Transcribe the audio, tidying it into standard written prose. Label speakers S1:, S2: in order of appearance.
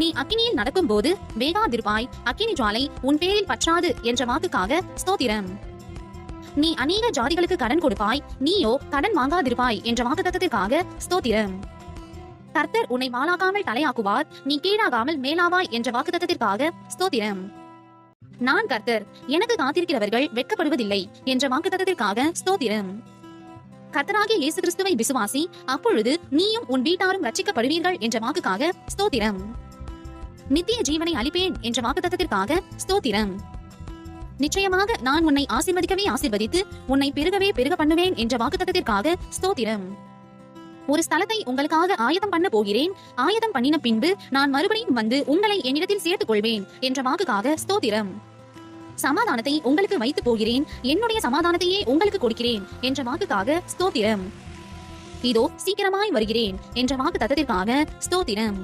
S1: நீ அக்கினியில் நடக்கும் போது வேகாதிருப்பாய், அக்கினி ஜுவாலை உன் பேரில் பற்றாது என்ற வாக்குக்காக ஸ்தோத்திரம். நீ அநேக ஜாதிகளுக்கு கடன் கொடுப்பாய், நீயோ கடன் வாங்காதிருப்பாய் என்ற வாக்குத்தத்தத்திற்காக ஸ்தோத்திரம். கர்த்தர் உன்னை வாளாகாமல் தலையாக்குவார், நீ கீழாகாமல் மேலாவாய் என்ற வாக்குத்தத்தத்திற்காக ஸ்தோத்திரம். நான் கர்த்தர், எனக்கு காத்திருக்கிறவர்கள் வெட்கப்படுவதில்லை என்ற வாக்குத்தத்தத்திற்காக ஸ்தோத்திரம். கர்த்தராகிய இயேசு கிறிஸ்துவை விசுவாசி, அப்பொழுது நீயும் உன் வீட்டாரும் ரட்சிக்கப்படுவீர்கள் என்ற வாக்குக்காக ஸ்தோத்திரம். நித்திய ஜீவனை அளிப்பேன் என்ற வாக்குத்தத்தத்திற்காக ஸ்தோத்திரம். நிச்சயமாக நான் உன்னை ஆசீர்வதிக்கவே ஆசீர்வதித்து உன்னை பெருகவே பெருக பண்ணுவேன் என்ற வாக்குத்தத்தத்திற்காக ஸ்தோத்திரம். ஒரு ஸ்தலத்தை உங்களுக்காக ஆயத்தம் பண்ண போகிறேன், ஆயத்தம் பண்ணின பின்பு நான் மறுபடியும் வந்து உங்களை என்னிடத்தில் சேர்த்துக் கொள்வேன் என்ற வாக்குக்காக ஸ்தோத்திரம். சமாதானத்தை உங்களுக்கு வைத்து போகிறேன், என்னுடைய சமாதானத்தையே உங்களுக்கு கொடுக்கிறேன் என்ற வாக்குக்காக ஸ்தோத்திரம். இதோ சீக்கிரமாய் வருகிறேன் என்ற வாக்கு தத்தத்திற்காக ஸ்தோத்திரம்.